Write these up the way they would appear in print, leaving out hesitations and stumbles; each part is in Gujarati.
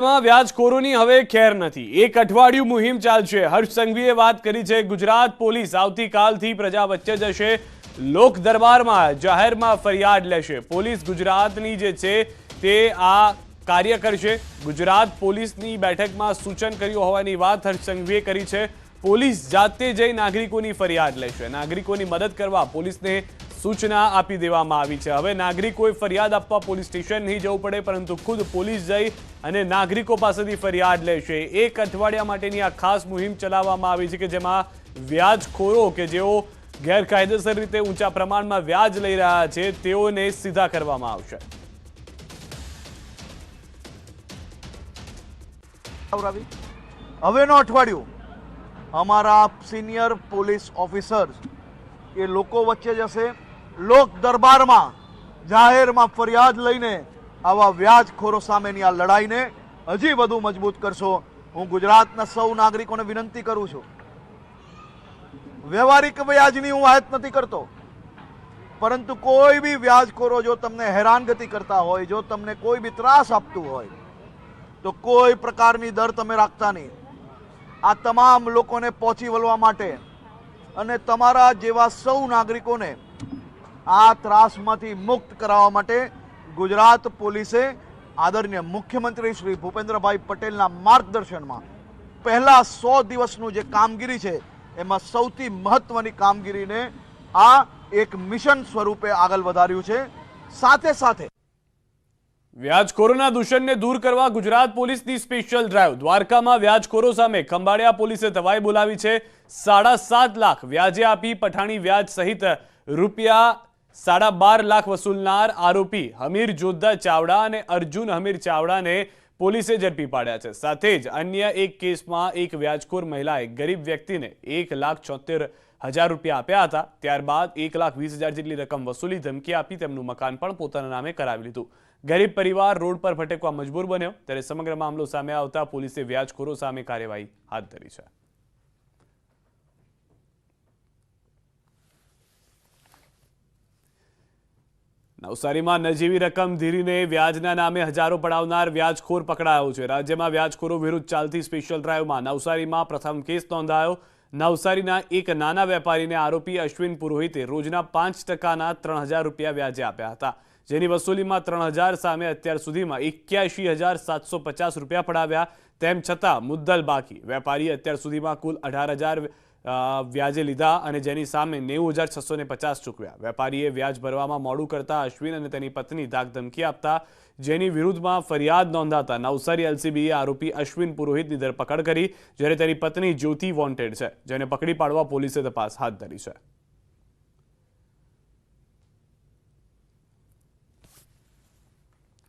વ્યાજખોરોની હવે ખેર નથી। એક અઠવાડિયું મુહિમ ચાલશે। હર્ષ સંઘવીએ વાત કરી છે। ગુજરાત પોલીસ આવતીકાલથી પ્રજા વચ્ચે જશે। લોક દરબારમાં જાહેરમાં ફરિયાદ લેશે। પોલીસ ગુજરાતની જે છે તે આ કાર્ય કરશે। ગુજરાત પોલીસની બેઠકમાં સૂચન કર્યું હોવાની વાત હર્ષ સંઘવીએ કરી છે। પોલીસ જાતે જઈ નાગરિકોની ફરિયાદ લેશે। નાગરિકોની મદદ કરવા પોલીસને સૂચના આપી દેવામાં આવી છે। હવે નાગરિકોએ ફરિયાદ આપવા પોલીસ સ્ટેશન નહીં જવું પડે, પરંતુ ખુદ પોલીસ જઈ અને નાગરિકો પાસેથી ફરિયાદ લેશે। એક અઠવાડિયા માટેની આ ખાસ મુહિમ ચલાવવામાં આવી છે કે જેમાં વ્યાજખોરો કે જેઓ ગેરકાયદેસર રીતે ઊંચા પ્રમાણમાં વ્યાજ લઈ રહ્યા છે તેઓને સીધા કરવામાં આવશે। હવેનો અઠવાડિયું અમારા સિનિયર પોલીસ ઓફિસર્સ એ લોકો વચ્ચે જશે। લોક દરબારમાં જાહેરમાં ફરિયાદ લઈને આવા વ્યાજખોરો સામેની આ લડાઈને હજી વધુ મજબૂત કરશો। હું ગુજરાતના સૌ નાગરિકોને વિનંતી કરું છું, વ્યવહારિક વ્યાજની હું વાત નથી કરતો, પરંતુ કોઈ બી વ્યાજખોરો જો તમને હેરાનગતિ કરતા હોય, જો તમને કોઈ બી ત્રાસ આપતું હોય, તો કોઈ પ્રકારની દર તમે રાખતા નહીં। આ તમામ લોકોને પહોંચી વળવા માટે અને તમારા જેવા સૌ નાગરિકોને આ ત્રાસમાંથી મુક્ત કરાવવા માટે ગુજરાત પોલીસે આદરણીય મુખ્યમંત્રી શ્રી ભૂપેન્દ્રભાઈ પટેલના માર્ગદર્શનમાં પહેલા 100 દિવસનું જે કામગીરી છે એમાં સૌથી મહત્વની કામગીરીને આ એક મિશન સ્વરૂપે આગળ વધાર્યું છે। સાથે સાથે વ્યાજખોરોના દૂષણને દૂર કરવા ગુજરાત પોલીસની સ્પેશિયલ ડ્રાઈવ। દ્વારકામાં વ્યાજખોરો સામે ખંભાળિયા પોલીસે તવાઈ બોલાવી છે। 7.5 લાખ વ્યાજે આપી પઠાણી વ્યાજ સહિત રૂપિયા 12.5 લાખ વસૂલનાર આરોપી હમીર જોદ્ધા ચાવડા અને અર્જુન હમીર ચાવડાને પોલીસે ઝડપી પાડ્યા છે। સાથે જ અન્ય એક કેસમાં એક વ્યાજખોર મહિલાએ ગરીબ વ્યક્તિને 1,76,000 રૂપિયા આપ્યા હતા। ત્યારબાદ 1,20,000 જેટલી રકમ વસૂલી ધમકી આપી તેમનું મકાન પણ પોતાના નામે કરાવી લીધું। ગરીબ પરિવાર રોડ પર ભટકવા મજબૂર બન્યો, ત્યારે સમગ્ર મામલો સામે આવતા પોલીસે વ્યાજખોરો સામે કાર્યવાહી હાથ ધરી છે। નવસારીમાં નજીવી રકમ ધીરીને વ્યાજના નામે હજારો પડાવનાર વ્યાજખોર પકડાયો છે। રાજ્યમાં વ્યાજખોરો વિરુદ્ધ ચાલતી સ્પેશિયલ ડ્રાઈવમાં નવસારીમાં પ્રથમ કેસ નોંધાયો। નવસારીના એક નાના વેપારીને આરોપી અશ્વિન પુરોહિતે રોજના 5%ના 3,000 રૂપિયા વ્યાજે આપ્યા હતા, જેની વસૂલીમાં 3,000 સામે અત્યાર સુધીમાં 81,750 રૂપિયા પડાવ્યા। તેમ છતાં મુદ્દલ બાકી વેપારીએ અત્યાર સુધીમાં કુલ 18,000 વ્યાજે લીધા અને જેની સામે 90,650 ચૂકવ્યા। વેપારીએ વ્યાજ ભરવામાં મોડું કરતા અશ્વિન અને તેની પત્ની ધાકધમકી આપતા જેની વિરુદ્ધમાં ફરિયાદ નોંધાતા નવસારી એલસીબીએ આરોપી અશ્વિન પુરોહિતની ધરપકડ કરી, જ્યારે તેની પત્ની જ્યોતિ વોન્ટેડ છે, જેને પકડી પાડવા પોલીસે તપાસ હાથ ધરી છે।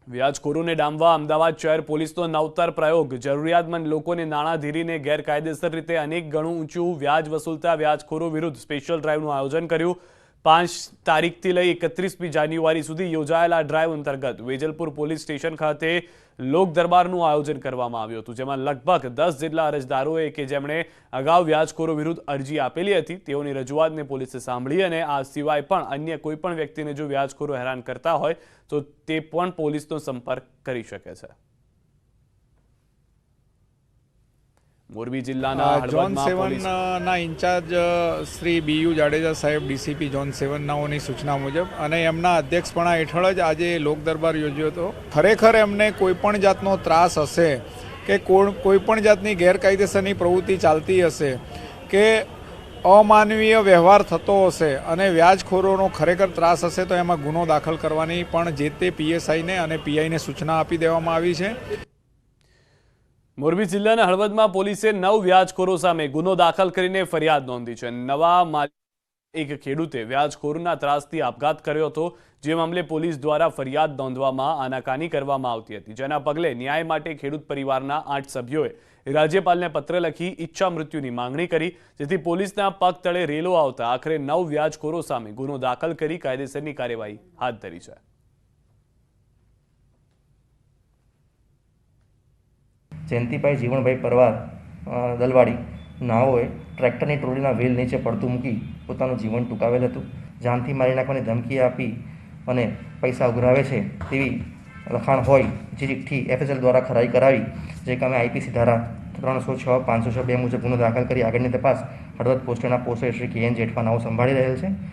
વ્યાજખોરોને ડામવા અમદાવાદ શહેર પોલીસનો નવતર પ્રયોગ। જરૂરિયાતમંદ લોકોને નાણાં ધીરીને ગેરકાયદેસર રીતે અનેક ગણું ઊંચું વ્યાજ વસૂલતા વ્યાજખોરો વિરુદ્ધ સ્પેશિયલ ડ્રાઈવનું આયોજન કર્યું। 5 તારીખથી લઈ 31મી જાન્યુઆરી સુધી યોજાયેલા ડ્રાઈવ અંતર્ગત વેજલપુર પોલીસ સ્ટેશન ખાતે લોક દરબારનું આયોજન કરવામાં આવ્યું હતું, જેમાં લગભગ 10 જેટલા અરજદારોએ કે જેમણે અગાઉ વ્યાજખોરો વિરુદ્ધ અરજી આપેલી હતી તેઓની રજૂઆતને પોલીસે સાંભળી અને આ સિવાય પણ અન્ય કોઈ પણ વ્યક્તિને જો વ્યાજખોરો હેરાન કરતા હોય તો તે પણ પોલીસનો સંપર્ક કરી શકે છે। મોરબી જિલ્લાના ઝોન 7ના ઇન્ચાર્જ શ્રી બીયુ જાડેજા સાહેબ ડીસીપી ઝોન 7નાઓની સૂચના મુજબ અને એમના અધ્યક્ષપણા હેઠળ જ આજે લોક દરબાર યોજ્યો હતો। ખરેખર એમને કોઈપણ જાતનો ત્રાસ હશે કે કોઈપણ જાતની ગેરકાયદેસરની પ્રવૃત્તિ ચાલતી હશે કે અમાનવીય વ્યવહાર થતો હશે અને વ્યાજખોરોનો ખરેખર ત્રાસ હશે તો એમાં ગુનો દાખલ કરવાની પણ જે તે પીએસઆઈને અને પીઆઈને સૂચના આપી દેવામાં આવી છે। મોરબી જિલ્લાના હળવદમાં પોલીસે 9 વ્યાજખોરો સામે ગુનો દાખલ કરીને ફરિયાદ નોંધી છે। નવા એક ખેડૂતે વ્યાજખોરના ત્રાસથી આપઘાત કર્યો હતો, જે મામલે પોલીસ દ્વારા ફરિયાદ નોંધવામાં આનાકાની કરવામાં આવતી હતી, જેના પગલે ન્યાય માટે ખેડૂત પરિવારના 8 સભ્યોએ રાજ્યપાલને પત્ર લખી ઈચ્છા મૃત્યુની માંગણી કરી, જેથી પોલીસના પગ તળે રેલો આવતા આખરે 9 વ્યાજખોરો સામે ગુનો દાખલ કરી કાયદેસરની કાર્યવાહી હાથ ધરી છે। જયંતિભાઈ જીવણભાઈ પરવાર દલવાડી નાઓએ ટ્રેક્ટરની ટ્રોલીના વ્હીલ નીચે પડતું મૂકી પોતાનું જીવન ટૂંકાવેલ હતું। જાનથી મારી નાખવાની ધમકી આપી અને પૈસા ઉઘરાવે છે તેવી લખાણ હોય જે ચિઠ્ઠી FSL દ્વારા ખરાઈ કરાવી, જે કે અમે IPC ધારા 306, 502 મુજબ ગુનો દાખલ કરી આગળની તપાસ હળવદ પોસ્ટના પોસ્ટર શ્રી KN જેઠવા નાઓ સંભાળી રહેલ છે.